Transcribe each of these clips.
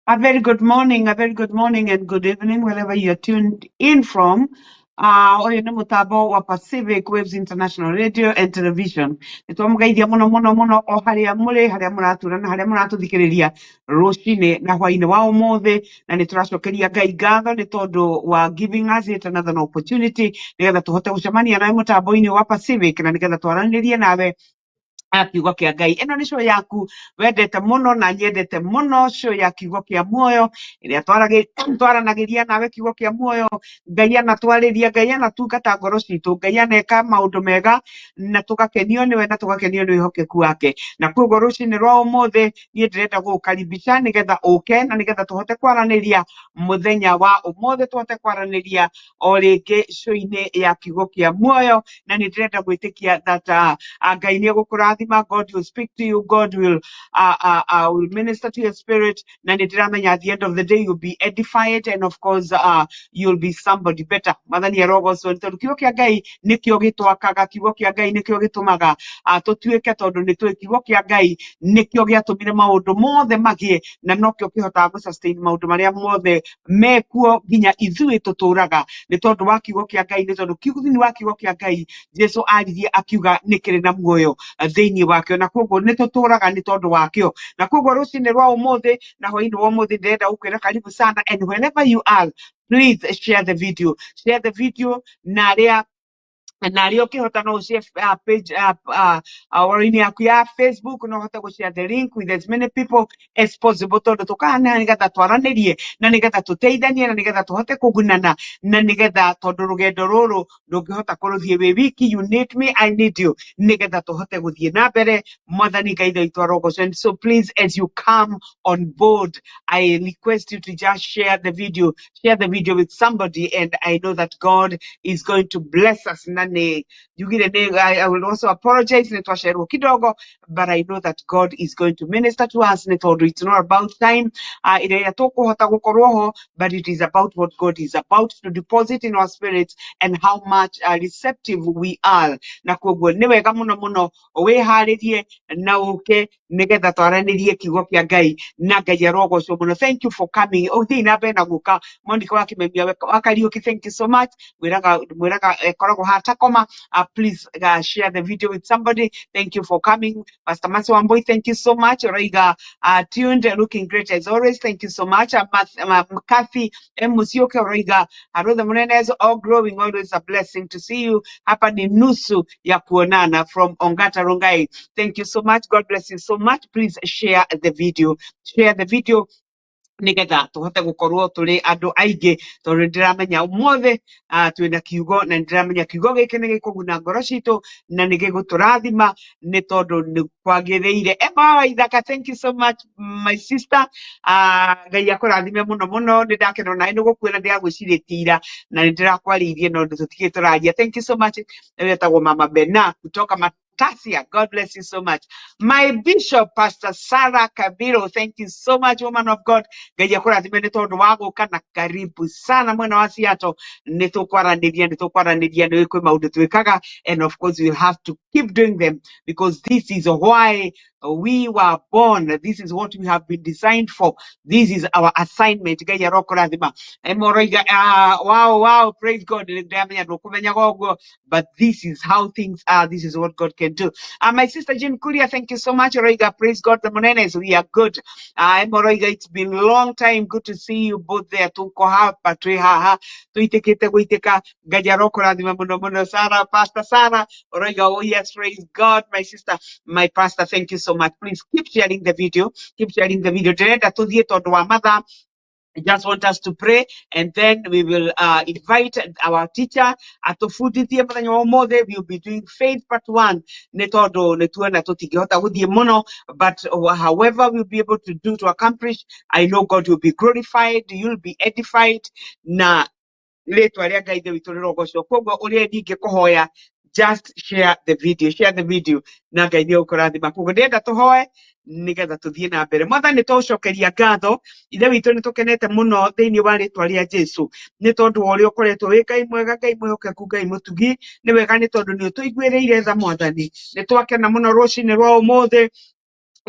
A very good morning and good evening, wherever you're tuned in from. Oyo nĩ mũtambo wa Pacific Waves International Radio and Television. Nĩtwamũgeithia mũno mũno mũno o harĩa mũrĩ, harĩa mũratura na harĩa mũratũthikĩrĩria rũcinĩ na hwainĩ wa ũmũthĩ, na nĩtũracokeria Ngai ngatho nĩ tondũ wa giving us yet another opportunity nĩgetha tũhote gũcemania nawe mũtambo-inĩ wa Pacific na nĩgetha twaranĩrie nawe kiugo kia Ngai. Ĩno nĩ show yaku wendete mũno na nyendete mũno, show ya kiugo kia muoyo ĩrĩa twaranagĩria nawe kiugo kia muoyo. Ngai anatwarĩria, Ngai anatungata ngoro citũ, Ngai aneka maũndũ mega na tũgakenio nĩwe na tũgakenio nĩ wĩhokeku wake. Na koguo rũcinĩ rwa ũmũthĩ niĩ ndĩrenda gũgũkaribisha nĩgetha ũke na nĩgetha tũhote kwaranĩria mũthenya wa ũmũthĩ, tũhote kwaranĩria o rĩngĩ show-inĩ ya kiugo kia muoyo, na nĩ ndĩrenda gwĩtĩkia that Ngai nĩ egũkũrathima. God will speak to you. God will minister to your spirit. Na nĩndĩramenya at the end of the day you'll be edified and of course you'll be somebody better. Mwathani arogocwo nĩ tondũ kiugo kĩa Ngai nĩkĩo gĩtwakaga, kiugo kĩa Ngai nĩkĩo gĩtũmaga tũtuĩke, tondũ nĩtũĩ kiugo kĩa Ngai nĩkĩo gĩatũmire maũndũ mothe magĩe na nokĩo kĩhotaga gũ sustain maũndũ marĩa mothe mekuo nginya ithuĩ tũtũraga nĩ tondũ wa kiugo kĩa Ngai, nĩ tondũ thĩinĩ wa kiugo kĩa Ngai Jesũ aririe akiuga nĩkĩrĩ na muoyo thĩinĩ wakĩo, na koguo nĩtũtũraga nĩ tondũ wakĩo. Na koguo rũcinĩ rwa ũmũthĩ na hwainĩ wa ũmũthĩ ndĩrenda gũkwĩra karibu sana, and wherever you are, please share the video, na arĩa ũkĩhota no ũshare page wall-inĩ yaku ya Facebook, no ũhote gũshare the link with as many people as possible, tondũ tũkahana nĩgetha twaranĩrie na nĩgetha tũteithanie na nĩgetha tũhote kũgunana na nĩgetha, tondũ rũgendo rũrũ ndũngĩhota kũrũthiĩ wĩ wiki, you need me, I need you, nĩgetha tũhote gũthiĩ na mbere. Mwathani Ngai witũ arogocwo. And so please, as you come on board, I request you to just share the video with somebody, and I know that God is going to bless us. I will also apologize nitwasherwo kidogo, but I know that God is going to minister to us. It's not about time ĩrĩa tũkũhota gũkorwo ho, but it is about what God is about to deposit in our spirits and how much receptive we are. Na koguo nĩ wega mũno mũno wĩharĩrie na ũke nĩgetha twaranĩrie kiugo kĩa Ngai na Ngai arogocwo mũno. Thank you for coming. Thiĩ na mbere na gũka. Monica wa Kimemia wa Kariuki, thank you so much. Mwĩraga koragwo hatakoma. Please share the video with somebody. Thank you for coming. Pastor Masi Wamboi, thank you so much. Oraiga tuned, looking great as always. Thank you so much. Kathy M. Musioke, Oraiga Arotha Munenez, all growing, always a blessing to see you. Hapa ni nusu ya kuonana from Ongata Rongai. Thank you so much. God bless you so much. Please share the video. Nĩgetha tũhote gũkorwo tũrĩ andũ aingĩ, tondũ ndĩramenya ũmũthĩ twĩna kiugo, na ndĩramenya kiugo gĩkĩ nĩ gĩkũguna ngoro citũ na nĩ gĩgũtũrathima nĩ tondũ nĩ kwagĩrĩire. Emma wa Ithaka, thank you so much my sister. Ngai akũrathime mũno mũno. Nĩ ndakena nawe nĩ gũkuona ndĩragwĩcirĩtie ira na nĩ ndĩrakwarĩirie no tũtikĩ tũraria. Thank you so much. Wetagwo Mama Bena kutoka Tasia, God bless you so much. My bishop, Pastor Sarah Kabiro, thank you so much, woman of God. Ngai akũrathime nĩ tondũ wa gũka na karibu sana mwena wa Seattle. Nĩtũkwaranĩria nĩ kwĩ maũndũ twĩkaga, and of course we'll have to keep doing them because this is why we were born. This is what we have been designed for. This is our assignment. Ngai arokũrathima. Wow, praise God. But this is how things are. This is what God can do. My sister Jean Kuria, thank you so much. Roiga, praise God. The Monenes, we are good. Moroiga, it's been a long time. Good to see you both there. Tuko hapa tuihaha tuitekete guiteka gajarokora di mamono Sarah, Pastor Sarah. Roiga, oh yes, praise God, my sister, my pastor. Thank you so much. Please keep sharing the video. Keep sharing the video. Direct to the mother. I just want us to pray, and then we will invite our teacher at the food. We'll be doing faith part 1. But however we'll be able to do to accomplish, I know God will be glorified, you'll be edified. Na just share the video na Ngai nĩ ũkũrathima. Koguo ndĩrenda tũhoe nĩgetha tũthiĩ na mbere. Mwathani nĩtũgũcokeria ngatho, ithe witũ nĩtũkenete mũno thĩinĩ wa rĩtwa rĩa Jesũ nĩ tondũ wa ũrĩa ũkoretwo wĩ Ngai mwega, Ngai mwĩhokeku, Ngai mũtugi. Nĩ wega nĩ tondũ nĩ ũtũiguĩrĩire tha Mwathani. Nĩtwakena mũno rũcinĩ rwa ũmũthĩ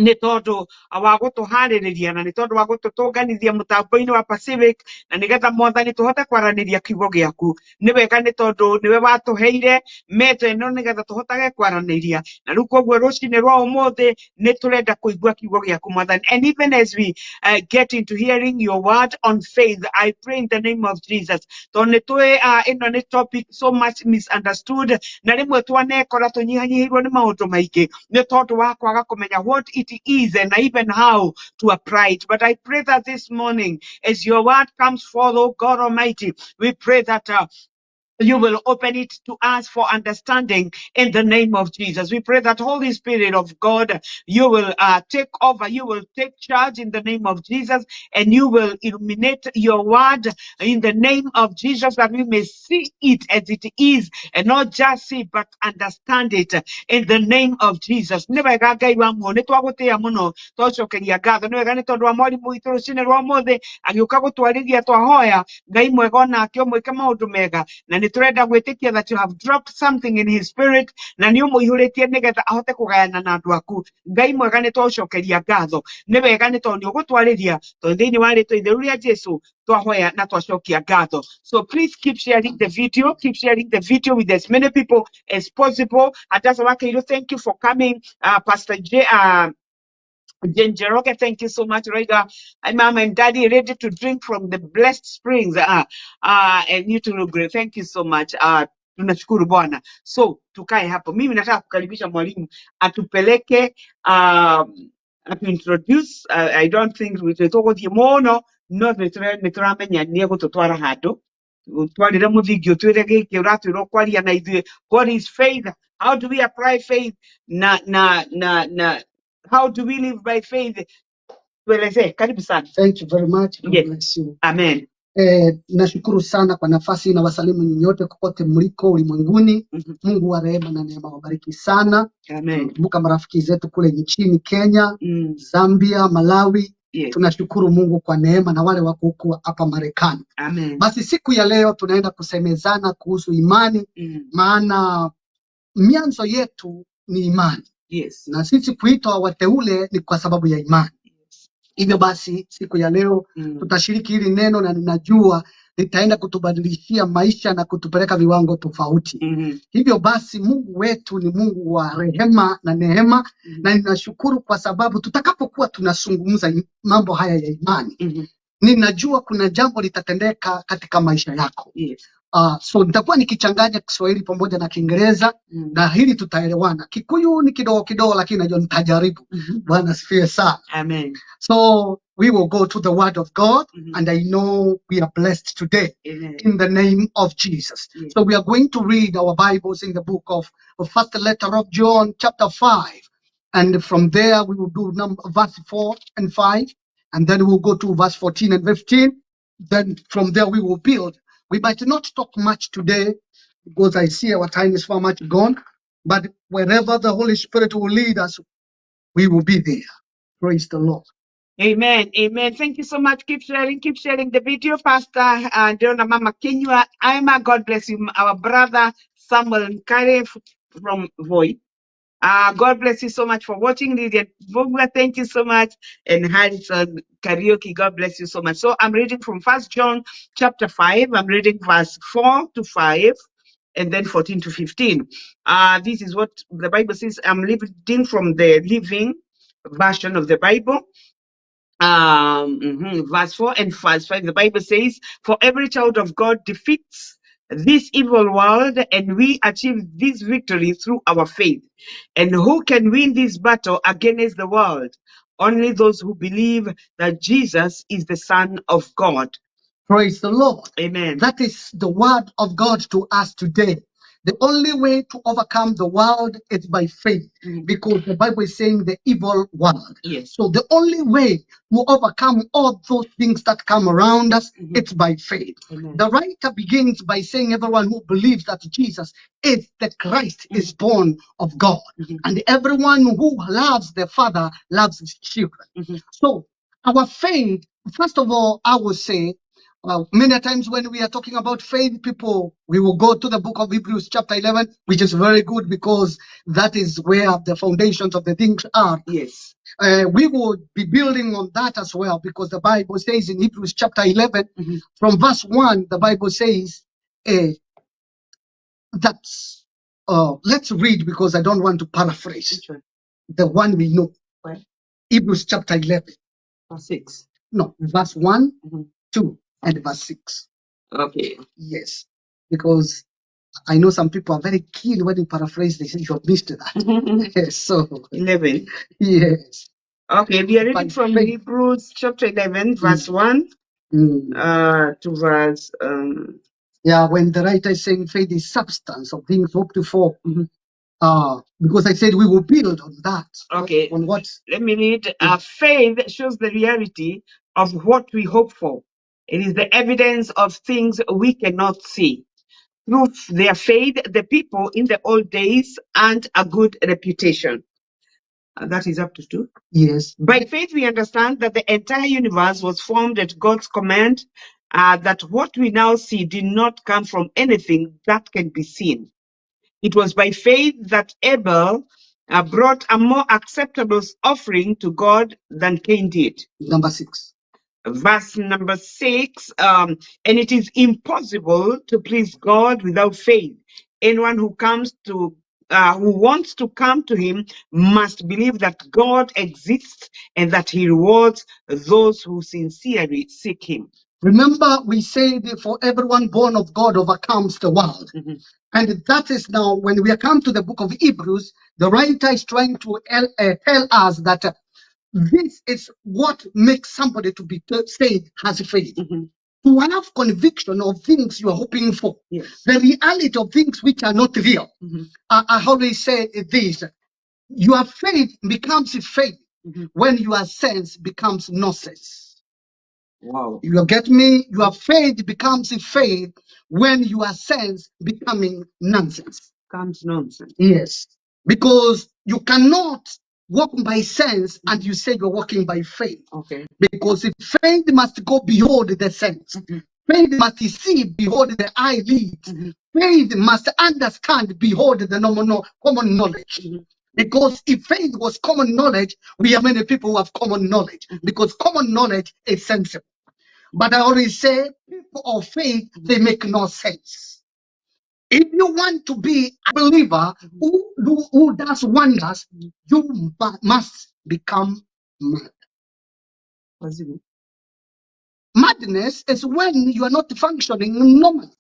nä tondå wa gå tå harä rä ria na nä tondå wa gå tå tå nganithia må tambo-inä wa Pacific na nä getha Mwathani tå hote kwaranä ria kiugo gä aku nä wega nä tondå nä we watå heire meta ä no nä getha tå hotage kwaranä ria na rä u koguo rå cinä rwa å må thä nä tå renda kå igua kiugo gä aku Mwathani, and even as we get into hearing your word on faith, I pray in the name of Jesus tondå nä twä ä no nä topic so much misunderstood na rä mwe twanekora tå nyihanyihä irwo nä maå ndå maingä nä tondå wa kwaga kå menya what it is and even how to apply it. But I pray that this morning, as your word comes forth, oh God Almighty, we pray that you will open it to us for understanding in the name of Jesus. We pray that Holy Spirit of God, you will take over, you will take charge in the name of Jesus, and you will illuminate your word in the name of Jesus, that we may see it as it is and not just see but understand it in the name of Jesus. Nĩ wega Ngai wa muoyo, nĩ twagũtĩĩa mũno, twacokeria ngatho. Nĩ wega nĩ tondũ wa mwarimũ witũ rũcinĩ rwa ũmũthĩ agĩũka gũtwarĩria twahoya Ngai mwega onake ũmwĩke maũndũ mega na nĩ tũrenda gwĩtĩkia that you have dropped something in his spirit na nĩ ũmũihũrĩtie nĩgetha ahote kũgayana na andũ aku. Ngai mwega nĩ twagũcokeria ngatho, nĩ wega nĩ tondũ nĩ ũgũtwarĩria tondũ thĩinĩ wa rĩtwa itheru rĩa Jesũ twahoya na twacokia ngatho. So please keep sharing the video with as many people as possible. Hadassah Wakeiro, thank you for coming. Pastor Jen Jeroge, thank you so much. Rega, Mom and Daddy, ready to drink from the blessed springs. And you too, great. Thank you so much. Tunashukuru Bwana. So tukae hapo. Mimi nataka kukaribisha mwalimu atupeleke to introduce. I don't think we talk mono no nituramenya nie gututwara handu twarire muthingio twire giki uratwirwo kwaria na ithuĩ. What is faith? How do we apply faith? How do we live by faith? Tueleze, karibu sana. Thank you very much. God Yes. bless you. Amen. Nashukuru sana kwa nafasi na wasalimu nyote kokote mliko ulimwenguni. Mungu wa rehema na neema wabariki sana. Amen. Kumbuka marafiki zetu kule nchini Kenya, Zambia, Malawi. Yes. Tunashukuru Mungu kwa neema na wale wako huko hapa Marekani. Amen. Basi siku ya leo tunaenda kusemezana kuhusu imani, maana mianzo yetu ni imani. Yes. Na sisi kuitwa wateule ni kwa sababu ya imani. Hivyo basi siku ya leo tutashiriki hili neno na ninajua litaenda kutubadilishia maisha na kutupeleka viwango tofauti. Hivyo basi Mungu wetu ni Mungu wa rehema na neema, na ninashukuru kwa sababu tutakapokuwa tunazungumza mambo haya ya imani, ninajua kuna jambo litatendeka katika maisha yako. Yes. So nitakuwa nikichanganya Kiswahili pamoja na Kiingereza na hili tutaelewana. Kikuyu ni kidogo kidogo lakini najua nitajaribu. Bwana asifiwe sana. Amen. So we will go to the word of God and I know we are blessed today. Amen. In the name of Jesus. Yes. So we are going to read our Bibles in the book of first letter of John chapter 5, and from there we will do verse 4 and 5, and then we'll go to verse 14 and 15. Then from there we will build. We might not talk much today because I see our time is far much gone, but wherever the Holy Spirit will lead us, we will be there. Praise the Lord. Amen. Amen. Thank you so much. Keep sharing the video, Pastor Deona Mama Kenywa. Ima, God bless you. Our brother Samuel Nkare from Voi. God bless you so much for watching. Lydia Vogler, thank you so much. And Harrison Karaoke, God bless you so much. So I'm reading from 1 John chapter 5. I'm reading verse 4 to 5 and then 14 to 15. This is what the Bible says. I'm reading from the Living version of the Bible. Verse 4 and verse 5, the Bible says, for every child of God defeats this evil world, and we achieve this victory through our faith. And who can win this battle against the world? Only those who believe that Jesus is the Son of God. Praise the Lord. Amen. That is the word of God to us today. The only way to overcome the world is by faith, because the Bible is saying the evil world. Yes. So the only way to overcome all those things that come around us, it's by faith. Amen. The writer begins by saying everyone who believes that Jesus is the Christ is born of God. And everyone who loves the Father loves his children. So our faith, first of all, I would say, Many times when we are talking about faith, people, we will go to the book of Hebrews chapter 11, which is very good because that is where the foundations of the things are. Yes. We will be building on that as well because the Bible says in Hebrews chapter 11, from verse 1, the Bible says that, let's read because I don't want to paraphrase. Which one? The one we know. Where? Hebrews chapter 11. Verse 6. No, verse 1, 2, and verse 6. Okay. Yes, because I know some people are very keen when you paraphrase, they say you have missed that. Yes, so 11. yes. Okay, we are reading By from faith. Hebrews chapter 11, verse 1 to verse. Yeah, when the writer is saying faith is substance of things hoped for. Because I said we will build on that. Okay. On what? Let me read. Faith shows the reality of what we hope for. It is the evidence of things we cannot see. Through their faith, the people in the old days earned a good reputation. That is up to 2. Yes. By faith, we understand that the entire universe was formed at God's command, that what we now see did not come from anything that can be seen. It was by faith that Abel brought a more acceptable offering to God than Cain did. Number 6. Verse number 6, and it is impossible to please God without faith. Anyone who wants to come to him must believe that God exists and that he rewards those who sincerely seek him. Remember, we said for everyone born of God overcomes the world. And that is now, when we come to the book of Hebrews, the writer is trying to tell us that this is what makes somebody to be saved has faith. To have conviction of things you are hoping for. Yes. The reality of things which are not real. I always say this. Your faith becomes faith when your sense becomes nonsense. Wow. You get me? Your faith becomes faith when your sense becoming nonsense. Comes nonsense. Yes. Because you cannot walk by sense and you say you're walking by faith. Okay. Because if faith must go beyond the sense. Faith must see beyond the eye leads. Faith must understand beyond the common knowledge. Because if faith was common knowledge, we have many people who have common knowledge. Because common knowledge is sensible. But I always say, people of faith, they make no sense. If you want to be a believer who does wonders, you must become mad. Madness is when you are not functioning normally.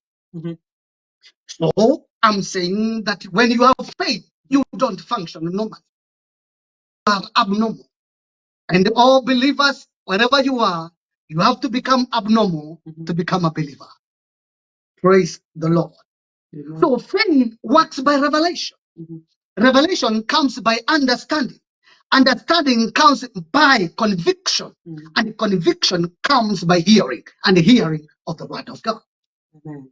So I'm saying that when you have faith, you don't function normally. You are abnormal. And all believers, wherever you are, you have to become abnormal to become a believer. Praise the Lord. So faith works by revelation. Revelation comes by understanding. Understanding comes by conviction. And conviction comes by hearing. And hearing of the word of God. Amen.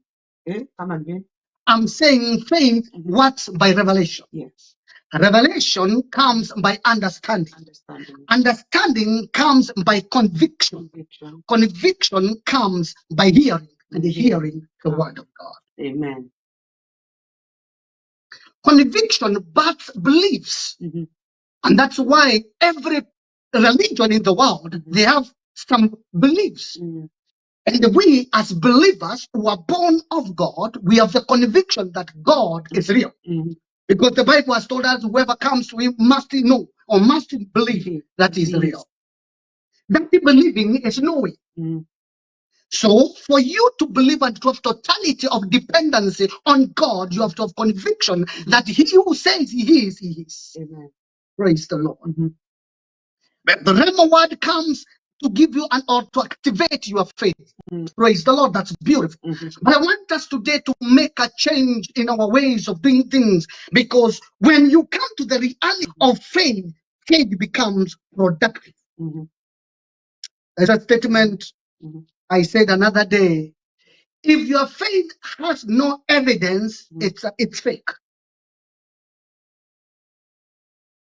Come again. I'm saying faith works by revelation. Yes. Revelation comes by understanding. Understanding comes by conviction. Conviction comes by hearing. And hearing the word of God. Amen. Conviction births beliefs. And that's why every religion in the world, they have some beliefs. And we as believers who are born of God, we have the conviction that God is real. Because the Bible has told us whoever comes to him must know or must believe that he is real. That believing is knowing. So for you to believe and to have totality of dependency on God, you have to have conviction that he who says he is, he is. Amen. Praise the Lord. But the Rhema word comes to give you or to activate your faith. Praise the Lord. That's beautiful. But I want us today to make a change in our ways of doing things, because when you come to the reality of faith, faith becomes productive. As a statement I said another day, if your faith has no evidence, it's fake.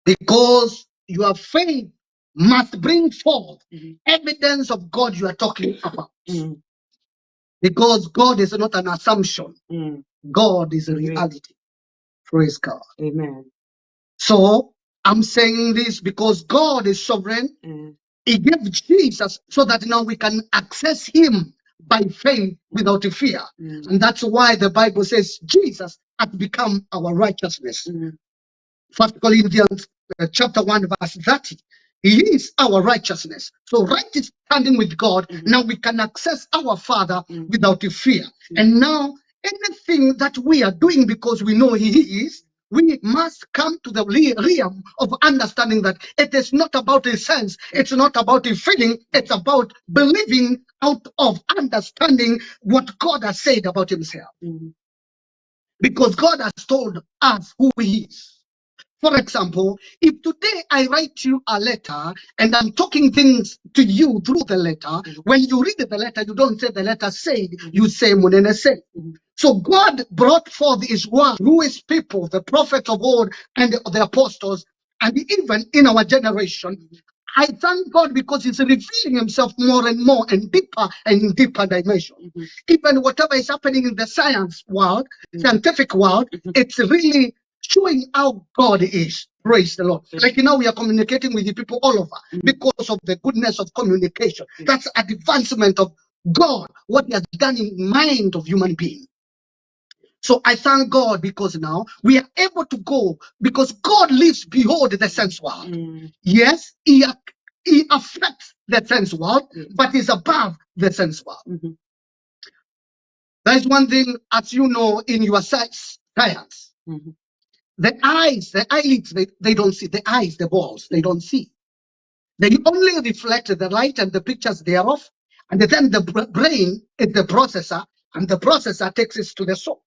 Because your faith must bring forth evidence of God you are talking about. Because God is not an assumption. God is a reality. Praise God. Amen. So I'm saying this because God is sovereign. He gave Jesus so that now we can access him by faith without fear. And that's why the Bible says Jesus has become our righteousness. 1 Corinthians chapter 1 verse 30. He is our righteousness. So right standing with God, now we can access our Father without fear. And now anything that we are doing because we know he is, we must come to the realm of understanding that it is not about a sense, it's not about a feeling, it's about believing out of understanding what God has said about himself. Because God has told us who he is. For example, if today I write you a letter and I'm talking things to you through the letter, when you read the letter, you don't say the letter said, you say Munene said. So God brought forth his word through his people, the prophets of old and the apostles, and even in our generation. I thank God because he's revealing himself more and more and deeper dimension. Even whatever is happening in the science world, scientific world, it's really showing how God is. Praise the Lord. Like now we are communicating with the people all over because of the goodness of communication. That's advancement of God, what he has done in the mind of human being. So I thank God because now we are able to go because God lives beyond the sense world. Yes, he affects the sense world, but is above the sense world. There is one thing, as you know, in your science. The eyes, the eyelids, they don't see. The eyes, the balls, they don't see. They only reflect the light and the pictures thereof. And then the brain is the processor, and the processor takes it to the soul.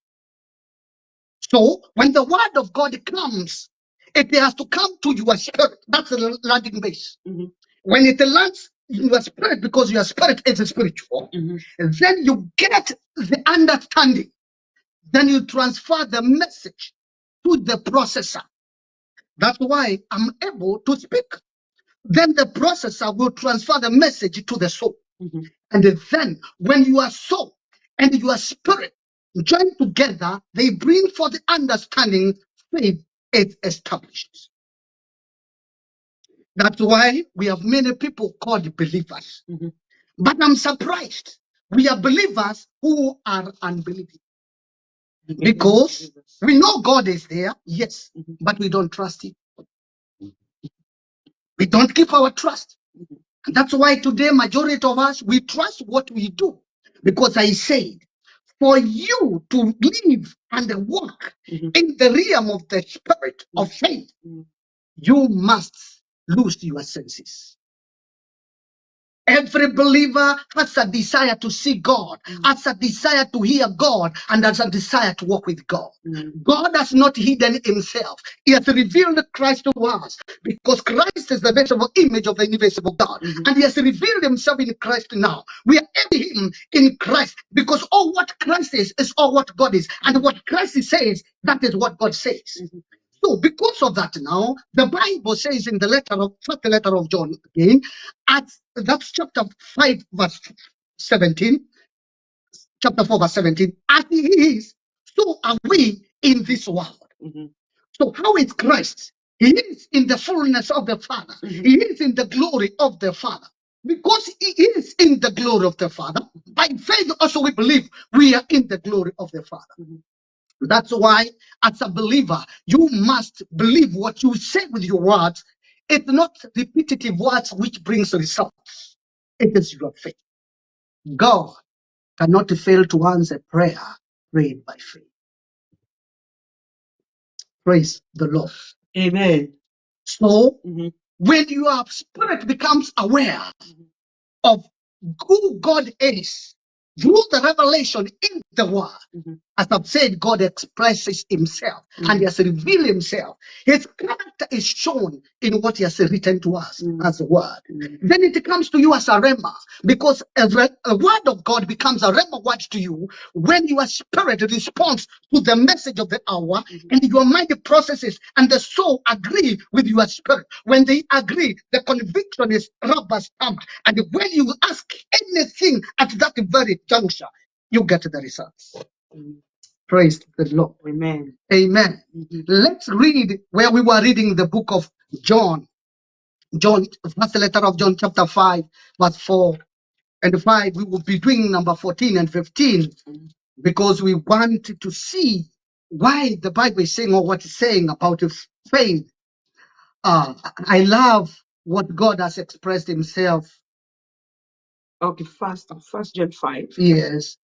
So when the word of God comes, it has to come to your spirit. That's the landing base. When it lands in your spirit, because your spirit is spiritual, then you get the understanding. Then you transfer the message to the processor. That's why I'm able to speak. Then the processor will transfer the message to the soul. And then when your soul and your spirit join together, they bring forth the understanding, faith is established. That's why we have many people called believers. But I'm surprised. We are believers who are unbelieving. Because we know God is there, yes, but we don't trust him. We don't keep our trust. And that's why today, majority of us, we trust what we do. Because I said, for you to live and walk in the realm of the spirit of faith, you must lose your senses. Every believer has a desire to see God, has a desire to hear God, and has a desire to walk with God. God has not hidden himself. He has revealed Christ to us because Christ is the visible image of the invisible God. And he has revealed himself in Christ now. We are in him in Christ because all what Christ is all what God is. And what Christ says, that is what God says. So because of that now, the Bible says in the first letter of John again, that's chapter 5 verse 17, chapter 4 verse 17, as he is, so are we in this world. So how is Christ? He is in the fullness of the Father. He is in the glory of the Father. Because he is in the glory of the Father, by faith also we believe we are in the glory of the Father. That's why, as a believer, you must believe what you say with your words. It's not repetitive words which brings results. It is your faith. God cannot fail to answer prayer prayed by faith. Praise the Lord. Amen. So, when your spirit becomes aware of who God is through the revelation in the word, as I've said, God expresses himself and he has revealed himself. His character is shown in what he has written to us as a word. Then it comes to you as a rhema, because a word of God becomes a rhema word to you when your spirit responds to the message of the hour and your mind processes and the soul agree with your spirit. When they agree, the conviction is rubber stamped. And when you ask anything at that very juncture, you get the results. Praise the Lord. Amen. Amen. Let's read where we were reading the book of John. John, first letter of John, chapter 5, verse 4 and 5. We will be doing number 14 and 15 because we want to see why the Bible is saying or what it's saying about faith. I love what God has expressed himself. Okay, first John 5. Yes.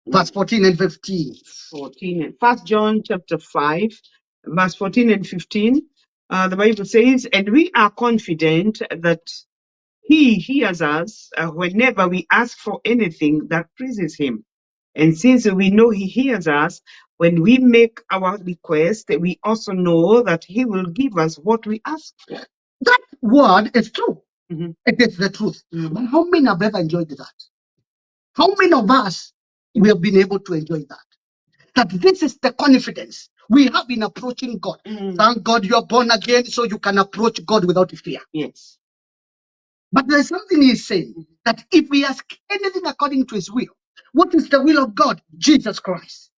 Verse 14 and 15. 14 and First John chapter 5, verse 14 and 15. The Bible says, and we are confident that he hears us whenever we ask for anything that pleases him. And since we know he hears us, when we make our request, we also know that he will give us what we ask for. That word is true. Mhm. It is the truth. But how many have ever enjoyed that? How many of us we have been able to enjoy that? That this is the confidence we have in approaching God. Thank God you are born again so you can approach God without fear. Yes. But there's something he's saying that if we ask anything according to his will, what is the will of God? Jesus Christ.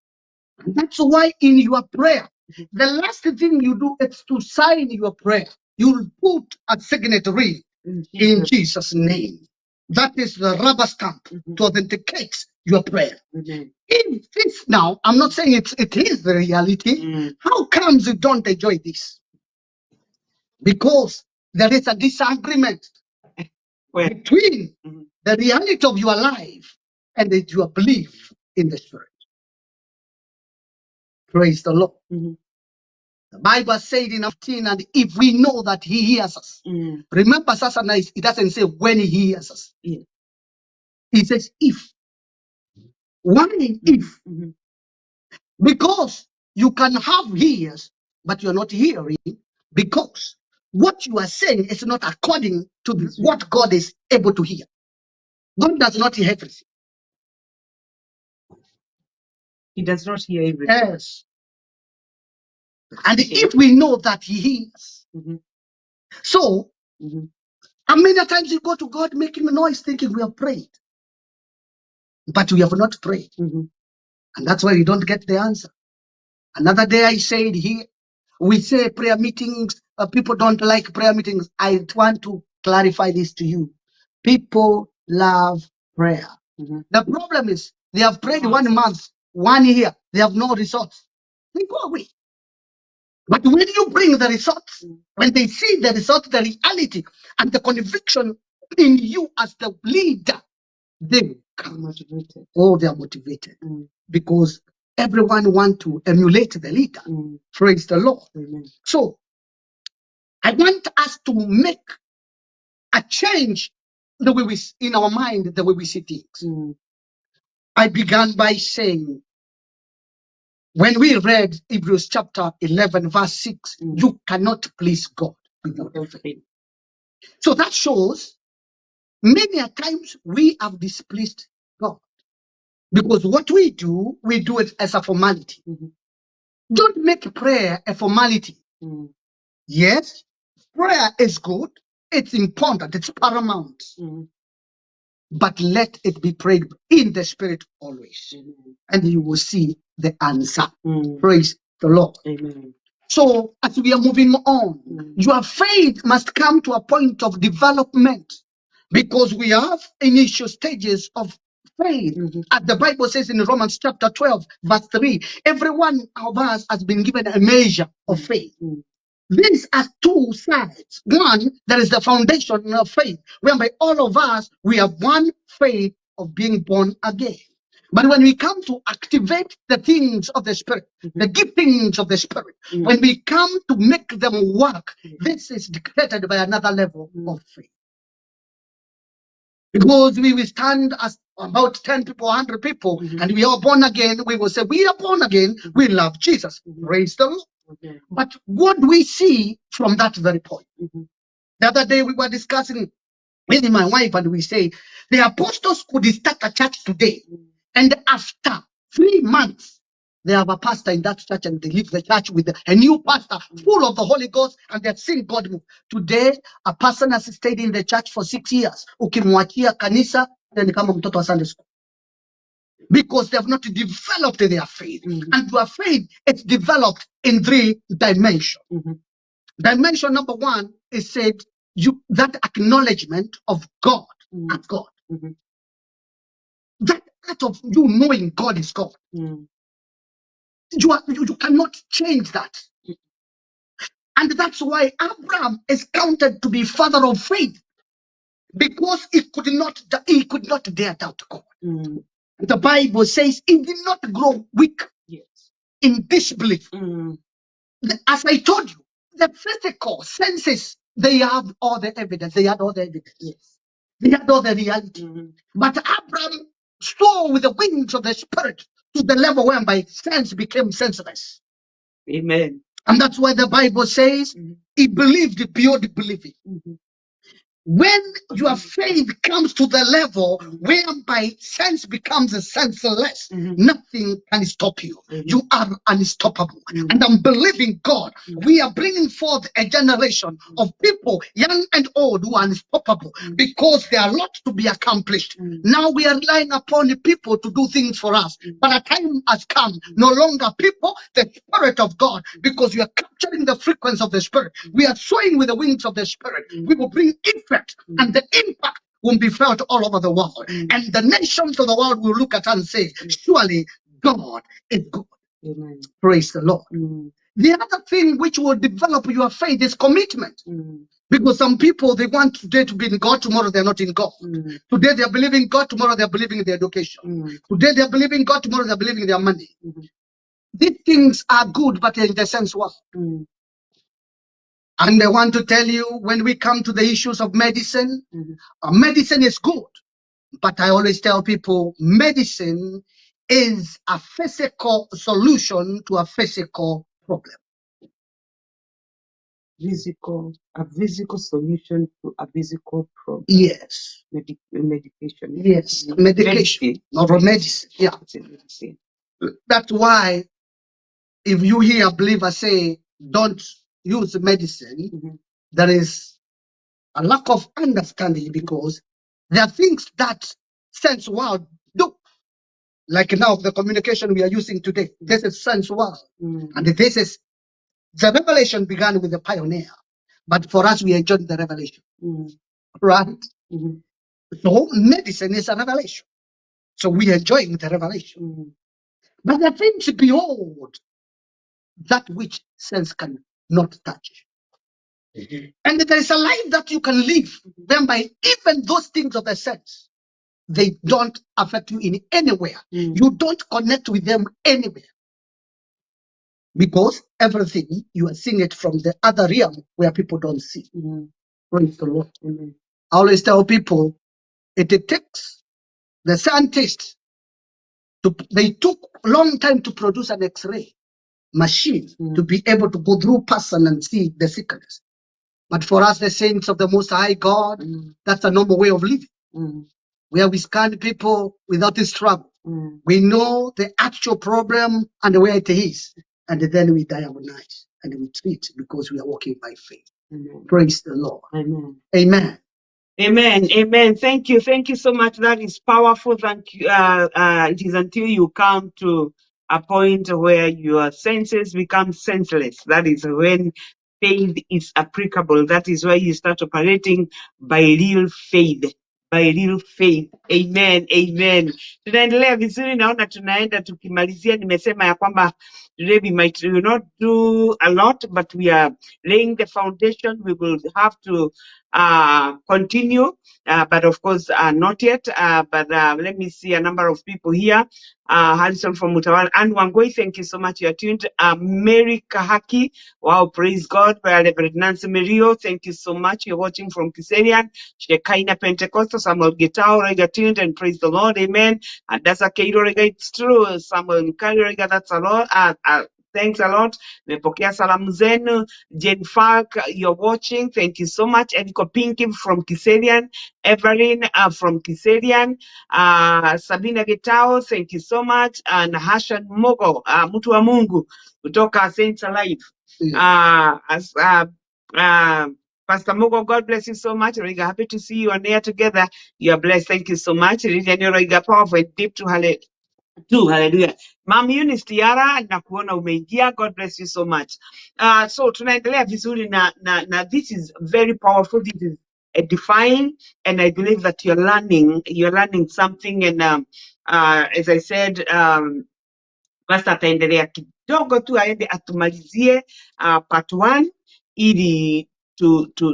And that's why in your prayer, the last thing you do is to sign your prayer. You'll put a signatory in Jesus' name. That is the rubber stamp to authenticate your prayer. If this now, I'm not saying it is the reality. How comes you don't enjoy this? Because there is a disagreement between the reality of your life and your belief in the Spirit. Praise the Lord. The Bible said in 15, and if we know that he hears us. Remember, Sasana, it doesn't say when he hears us. It says if. Why if? Because you can have ears, but you're not hearing, because what you are saying is not according to what God is able to hear. God does not hear everything. He does not hear everything. Yes. And if we know that he hears, so how many times you go to God making a noise thinking we have prayed, but we have not prayed. And that's why you don't get the answer. Another day I said here, we say prayer meetings, people don't like prayer meetings. I want to clarify this to you. People love prayer. The problem is they have prayed 1 month, 1 year, they have no results. They go away. But when you bring the results, when they see the results, the reality and the conviction in you as the leader, they become motivated. Oh, they are motivated because everyone wants to emulate the leader. Praise the Lord. So I want us to make a change the way we in our mind, the way we see things. I began by saying, when we read Hebrews chapter 11, verse 6, you cannot please God without faith. So that shows many a times we have displeased God. Because what we do it as a formality. Don't make prayer a formality. Yes, prayer is good, it's important, it's paramount. But let it be prayed in the Spirit always. And you will see the answer. Praise the Lord. Amen. So as we are moving on, your faith must come to a point of development because we have initial stages of faith. As the Bible says in Romans chapter 12, verse 3, every one of us has been given a measure of faith. These are two sides. One, there is the foundation of faith, whereby all of us, we have one faith of being born again. But when we come to activate the things of the Spirit, the giftings of the Spirit, when we come to make them work, this is dictated by another level of faith. Because we will stand as about 10 people, 100 people, and we are born again, we will say, we are born again, we love Jesus. Praise the Lord. But what do we see from that very point? The other day we were discussing with my wife, and we say, the apostles could start a church today, and after 3 months, they have a pastor in that church, and they leave the church with a new pastor full of the Holy Ghost, and they've seen God move. Today, a person has stayed in the church for 6 years. Ukimwachia kanisa, then kama mtoto wa Sunday school. because they have not developed their faith. And your faith is developed in 3 dimensions. Dimension number 1 is said that acknowledgement of God as God. That act of you knowing God is God. You cannot change that. And that's why Abraham is counted to be father of faith, because he could not dare doubt God. The Bible says he did not grow weak in disbelief. As I told you, the physical senses, they have all the evidence. They had all the evidence. They had all the reality. But Abraham saw with the wings of the Spirit to the level whereby sense became senseless. Amen. And that's why the Bible says he believed beyond believing. When your faith comes to the level whereby sense becomes senseless, nothing can stop you. You are unstoppable. And I'm believing God. We are bringing forth a generation of people, young and old, who are unstoppable because there are lots to be accomplished. Now we are relying upon the people to do things for us. But a time has come, no longer people, the Spirit of God, because we are capturing the frequency of the Spirit. We are soaring with the wings of the Spirit. We will bring effect, and the impact will be felt all over the world. And the nations of the world will look at us and say, surely God is good. Amen. Praise the Lord. The other thing which will develop your faith is commitment. Because some people, they want today to be in God, tomorrow they're not in God. Today they're believing God, tomorrow they're believing in their education. Today they're believing God, tomorrow they're believing in their money. These things are good, but in the sense what? And I want to tell you, when we come to the issues of medicine, medicine is good. But I always tell people, medicine is a physical solution to a physical problem. A physical solution to a physical problem. Yes. Medication. Yes. Medication. Not a medicine. Yeah. That's why if you hear a believer say, don't use medicine, there is a lack of understanding, because there are things that sense world do. Like now, the communication we are using today, this is sense world. And this is, the revelation began with the pioneer. But for us, we enjoyed the revelation. Right? So medicine is a revelation. So we are enjoying the revelation. But the things behold that which sense can not touch. And there is a life that you can live, whereby even those things of the sense, they don't affect you in anywhere. You don't connect with them anywhere. Because everything, you are seeing it from the other realm where people don't see. Praise the Lord. I always tell people, it takes the scientists, they took a long time to produce an X-ray machine to be able to go through person and see the sickness. But for us, the saints of the Most High God, that's a normal way of living, where we scan people without a struggle. We know the actual problem and where it is, and then we diagnose and we treat, because we are walking by faith. Praise the Lord. Amen. Amen. Thank you so much. That is powerful. Thank you. It is until you come to a point where your senses become senseless. That is when faith is applicable. That is why you start operating by real faith. Amen. Tunaendelea vizuri, naona tunaenda tukimalizia. Nimesema ya kwamba today we might not do a lot, but we are laying the foundation. We will have to continue, but of course not yet. But let me see a number of people here. Harrison from Mutawala and Wangoi, thank you so much. You're tuned. Mary Kahaki, wow, praise God. Reverend Nancy Merio, thank you so much. You're watching from Kiserian. Shekaina Pentecostal, Samuel Gitao, Rega tuned and praise the Lord. Amen. And that's a Kairo Rega, it's true. Samuel Mkali Rega, that's a lot. Thanks a lot. Nimepokea salamu zenu. Jane Falk, you're watching. Thank you so much. Eniko Pinky from Kiserian. Evelyn from Kiserian. Sabina Getao, thank you so much. And Hashan Mogo, mtu wa Mungu, kutoka Saints Alive. Pastor Mogo, God bless you so much. Riga, happy to see you on air together. You are blessed. Thank you so much. Riga, powerful and deep to Hale. too. Hallelujah. Mom Eunice Tiara, na kuona umeingia. God bless you so much. So tunaendelea vizuri na this is very powerful. This is edifying, and I believe that you're learning something. And as I said, basi ataendelea kidogo tu aende atumalizie part 1 ili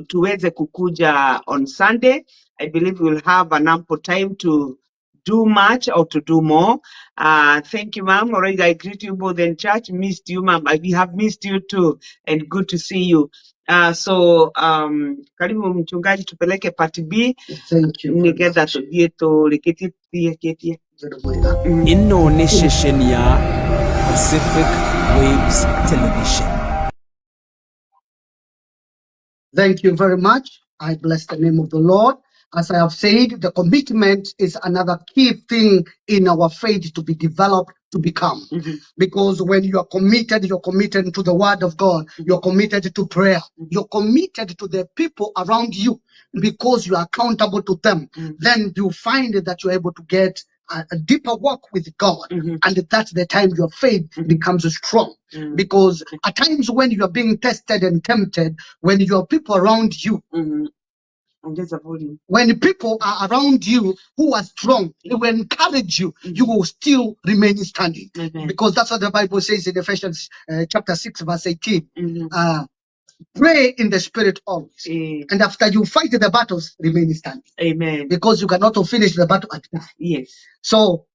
tuweze kukuja on Sunday. I believe we'll have an ample time to do much or to do more. Thank you, ma'am. Already I greet you both in church. Missed you, ma'am. We have missed you too, and good to see you. So karibu mchungaji, tupeleke part B. Thank you. Nigeza tudie to leketi ketie. Ino ni session ya Pacific Waves Television. Thank you very much. I bless the name of the Lord. As I have said, the commitment is another key thing in our faith to be developed, to become. Because when you're committed to the word of God, you're committed to prayer, you're committed to the people around you because you are accountable to them. Then you find that you're able to get a deeper walk with God. And that's the time your faith becomes strong. Because at times when you are being tested and tempted, when your people around you, when people are around you who are strong, they will encourage you, you will still remain standing. Because that's what the Bible says in Ephesians chapter 6, verse 18. Pray in the spirit always. And after you fight the battles, remain standing. Amen. Because you cannot finish the battle at night. Yes. So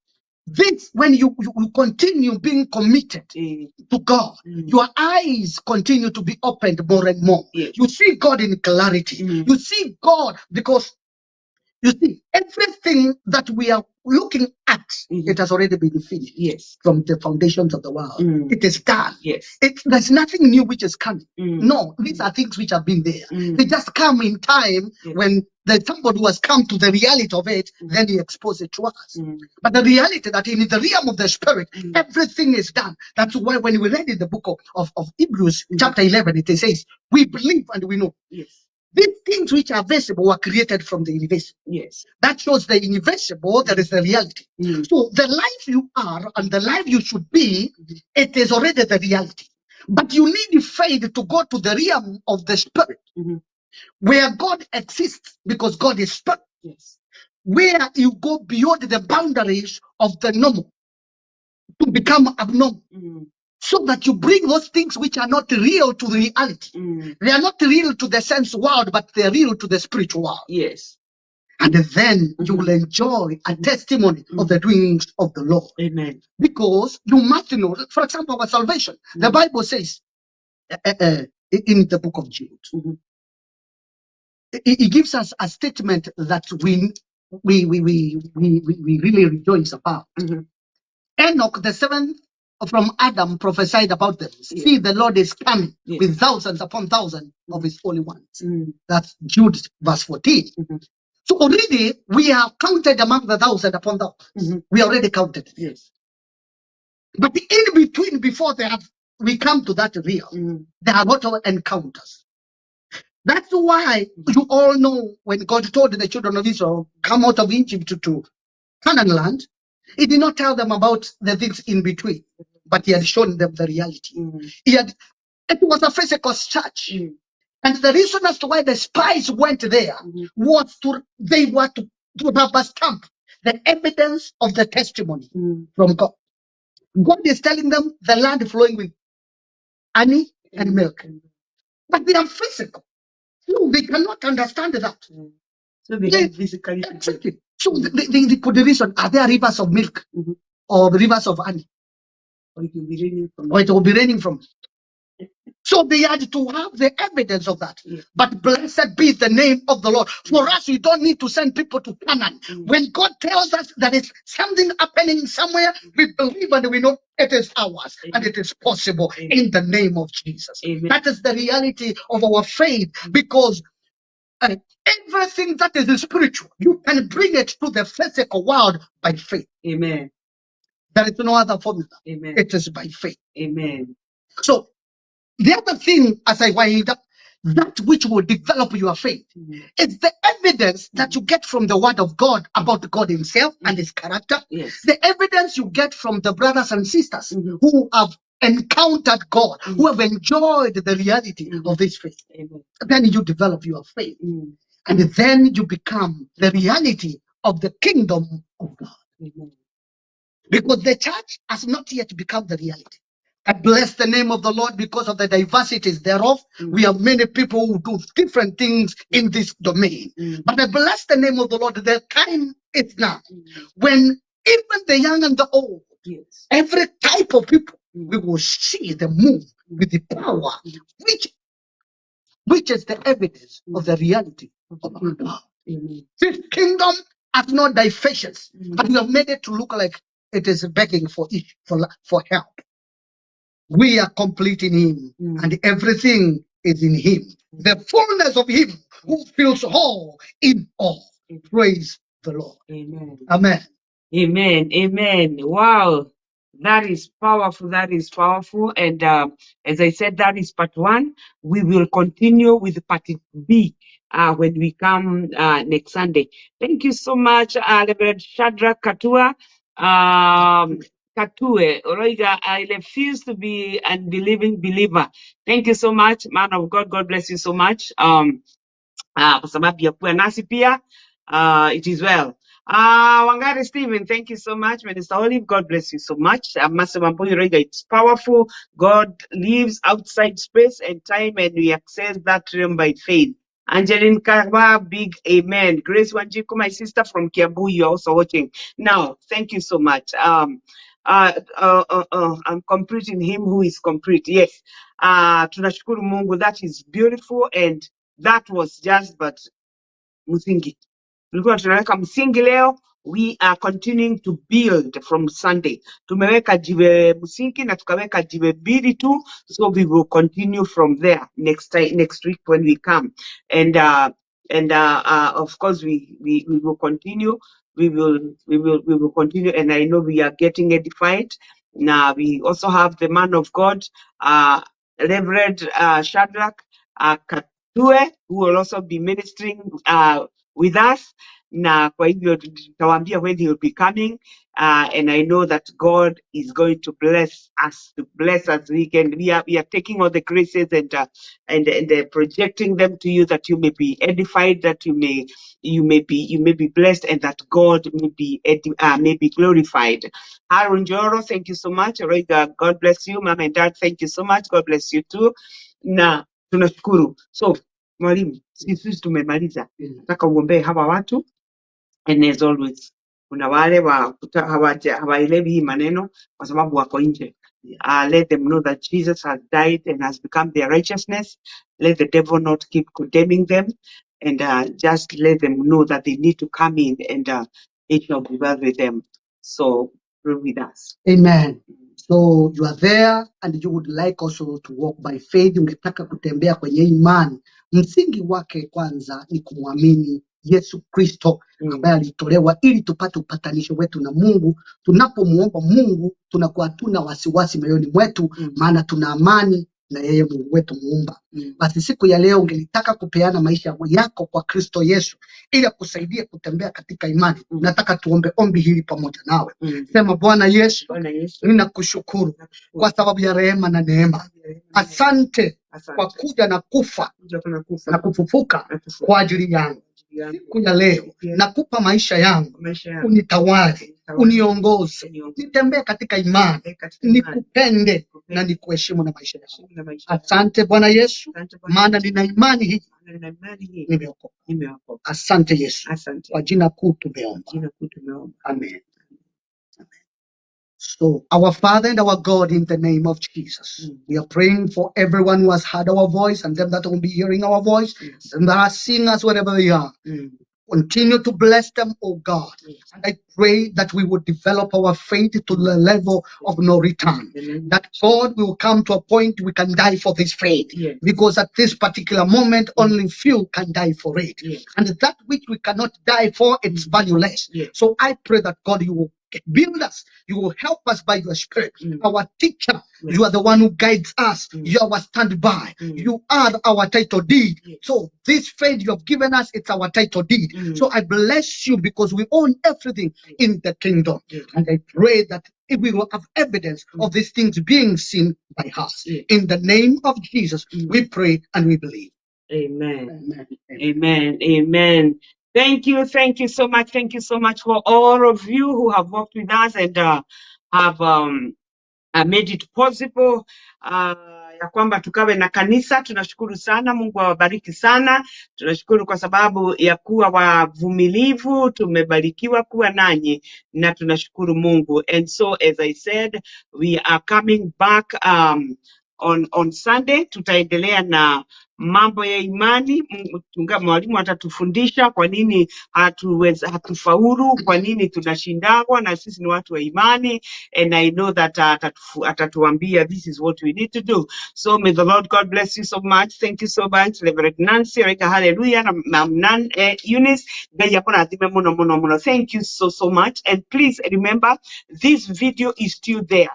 this, when you continue being committed to God, your eyes continue to be opened more and more. Yes. You see God in clarity. You see God because you see everything that we are looking at, it has already been finished. Yes. From the foundations of the world. It is done. Yes. There's nothing new which is coming. No, these are things which have been there. They just come in time when there's somebody who has come to the reality of it, then he exposes it to us. But the reality that in the realm of the spirit, everything is done. That's why when we read in the book of Hebrews, chapter 11, it says, we believe and we know. Yes. These things which are visible were created from the invisible. Yes. That shows the invisible, that is the reality. So the life you are and the life you should be, it is already the reality. But you need faith to go to the realm of the spirit, where God exists, because God is spirit. Yes. Where you go beyond the boundaries of the normal to become abnormal. So that you bring those things which are not real to the reality. They are not real to the sense world, but they are real to the spiritual world. Yes. And then you will enjoy a testimony of the doings of the Lord. Amen. Because you must know, for example, our salvation. The Bible says in the book of Jude, it gives us a statement that we really rejoice about. Enoch, the seventh from Adam, prophesied about them. See, the Lord is coming with thousands upon thousands of his holy ones. That's Jude verse 14. So already we are counted among the thousand upon thousands. We are already counted. Yes. But in between, before we come to that real, there are a lot of encounters. That's why you all know when God told the children of Israel, come out of Egypt to Canaan land, he did not tell them about the things in between, but he had shown them the reality. It was a physical church. And the reason as to why the spies went there was they were to rubber stamp the evidence of the testimony from God. God is telling them the land flowing with honey and milk. But they are physical. So they cannot understand that. So they physically. Exactly. So they could reason, are there rivers of milk or rivers of honey? Or it will be raining from. Or it will be raining from. So they had to have the evidence of that. But blessed be the name of the Lord. For us, we don't need to send people to Canaan. When God tells us that it's something happening somewhere, we believe and we know it is ours. And it is possible in the name of Jesus. That is the reality of our faith, because everything that is spiritual, you can bring it to the physical world by faith. Amen. There is no other formula. Amen. It is by faith. Amen. So the other thing, as I wind up, that which will develop your faith. It's the evidence that you get from the word of God about God himself and his character. The evidence you get from the brothers and sisters who have encountered God, who have enjoyed the reality of this faith. Then you develop your faith. And then you become the reality of the kingdom of God. Because the church has not yet become the reality. I bless the name of the Lord because of the diversities thereof. We have many people who do different things in this domain. But I bless the name of the Lord. The time is now when even the young and the old, every type of people, we will see the move with the power, which is the evidence of the reality of our God. This kingdom has no divisions, but we have made it to look like it is begging for help. We are complete in him, and everything is in him. The fullness of him who fills all in all. Praise the Lord. Amen. Amen. Amen. Amen. Wow. That is powerful. That is powerful. And as I said, that is part 1. We will continue with part B when we come next Sunday. Thank you so much, Reverend Shadrach Katua. Katue, Oroiga, I refuse to be an unbelieving believer. Thank you so much, man of God. God bless you so much. Kwa sababu ya kuwa nasi pia, it is well. Wangari Stephen, thank you so much. Minister Olive, God bless you so much. Masema Mpoyo Rega, it's powerful. God lives outside space and time, and we access that realm by faith. Angeline Karwa, big amen. Grace Wanjiku, my sister from Kiambu, you're also watching. Now, thank you so much. I'm complete in him who is complete. Yes. Tunashukuru Mungu, that is beautiful, and that was just but msingi. Tulikuwa tunaweka msingi leo. We are continuing to build from Sunday. Tumeweka jiwe msingi na tukaweka jiwe mbili tu, so we will continue from there next week when we come. And of course we will continue. We will continue, and I know we are getting edified. Now we also have the man of God, Reverend Shadrach Katue, who will also be ministering with us. Na kwa hivyo tutawaambia when he will be coming, and I know that God is going to bless us we are taking all the graces and projecting them to you, that you may be edified, that you may be blessed, and that God may be glorified. Aaron Joro, thank you so much. Roiga, God bless you. Mama and Dad, thank you so much. God bless you too. Na tunashukuru. So mwalimu, sisi tumemaliza. Nataka uombee hawa watu, and as always kuna wale hawaelewi hii maneno kwa sababu wako nje. Let them know that Jesus has died and has become their righteousness. Let the devil not keep condemning them, and just let them know that they need to come in, and it shall be well with them. So pray with us. Amen. So you are there and you would like also to walk by faith. Ungetaka kutembea kwenye imani. Msingi wake kwanza ni kumwamini Yesu Kristo ambaye alitolewa ili tupate upatanisho wetu na Mungu. Tunapomuomba Mungu tunakuwa tuna wasiwasi moyoni mwetu, maana tuna amani na yeye Mungu wetu muumba. Basi siku ya leo ungelitaka kupeana maisha yako kwa Kristo Yesu ili akusaidie kutembea katika imani. Nataka tuombe ombi hili pamoja nawe. Sema, Bwana Yesu, ninakushukuru kwa sababu ya rehema na neema. Asante kwa kuja na kufa na kufufuka kwa ajili yangu. Siku ya leo nakupa maisha yangu, unitawale, uniongoze, nitembee katika imani, nikupende na nikuheshimu na maisha yangu. Asante Bwana Yesu, maana nina imani hii nimeokoka. Asante Yesu, kwa jina kuu tumeomba. Amen. So, our Father and our God, in the name of Jesus, we are praying for everyone who has heard our voice and them that will be hearing our voice, and that are seeing us wherever they are. Continue to bless them, oh God. And I pray that we would develop our faith to the level of no return. That God will come to a point we can die for this faith. Because at this particular moment, only few can die for it. And that which we cannot die for, it's valueless. So I pray that God, you will build us. You will help us by your Spirit. Our teacher, you are the one who guides us. You are our standby. You are our title deed. So this faith you have given us, it's our title deed. So I bless you because we own everything in the kingdom. And I pray that if we will have evidence of these things being seen by us. In the name of Jesus, we pray and we believe. Amen. Amen. Amen. Thank you so much. Thank you so much for all of you who have worked with us and have made it possible ya kwamba tukawe na kanisa. Tunashukuru sana, Mungu awabariki sana. Tunashukuru kwa sababu ya kuwa wavumilivu, tumebarikiwa kuwa nanyi na tunashukuru Mungu. And so as I said, we are coming back on Sunday. Tutaendelea na mambo ya imani. Mwalimu atatufundisha kwa nini hatufaulu, kwa nini tunashindwa, na sisi ni watu wa imani. And I know that atatuambia this is what we need to do. So may the Lord God bless you so much. Thank you so much, Reverend Nancy. Hallelujah. Eunice. Thank you so much. And please remember, this video is still there.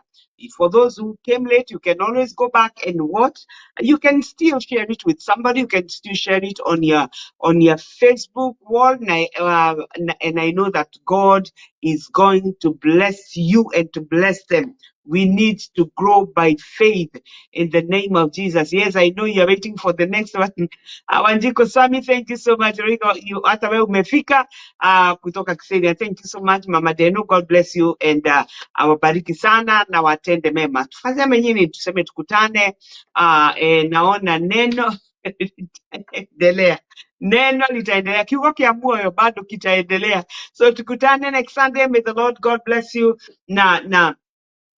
For those who came late, you can always go back and watch. You can still share it with somebody. You can still share it on your Facebook wall. And I know that God is going to bless you and to bless them. We need to grow by faith in the name of Jesus. Yes, I know you're waiting for the next one. Wanjiko Sami, thank you so much. You hata wewe umefika kutoka Kisenia. Thank you so much, Mama Deno. God bless you and awabariki sana na watende mema. Tufanye menyewe tuseme tukutane. Naona neno litaendelea. Neno litaendelea. Kiugo kia muoyo bado kitaendelea. So tukutane next Sunday. May the Lord God bless you.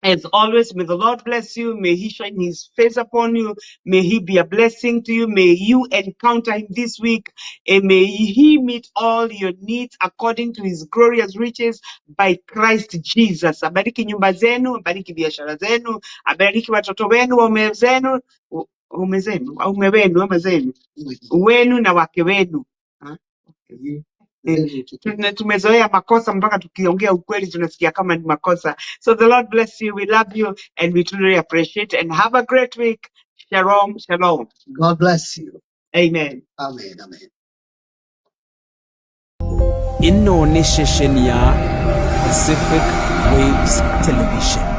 As always, may the Lord bless you. May He shine His face upon you. May He be a blessing to you. May you encounter Him this week. And may He meet all your needs according to His glorious riches by Christ Jesus. Abariki nyumba zenu, abariki biashara zenu, abariki watoto wenu, waume zenu, waume wenu, ama zenu, wenu na wake wenu. Tumezoea makosa mpaka tukiongea ukweli tunasikia kama ni makosa. So the Lord bless you. We love you and we truly appreciate and have a great week. Shalom, shalom. God bless you. Amen. Amen. Amen. Ino ni session ya Pacific Waves Television.